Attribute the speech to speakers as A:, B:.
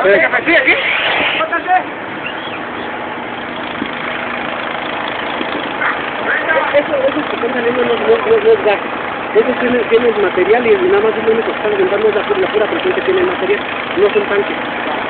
A: Sí, aquí.
B: Esos que están saliendo no es gas. Esos tienen material y nada más es lo único que están aventando es la pura presión que tiene el material. No son tanques.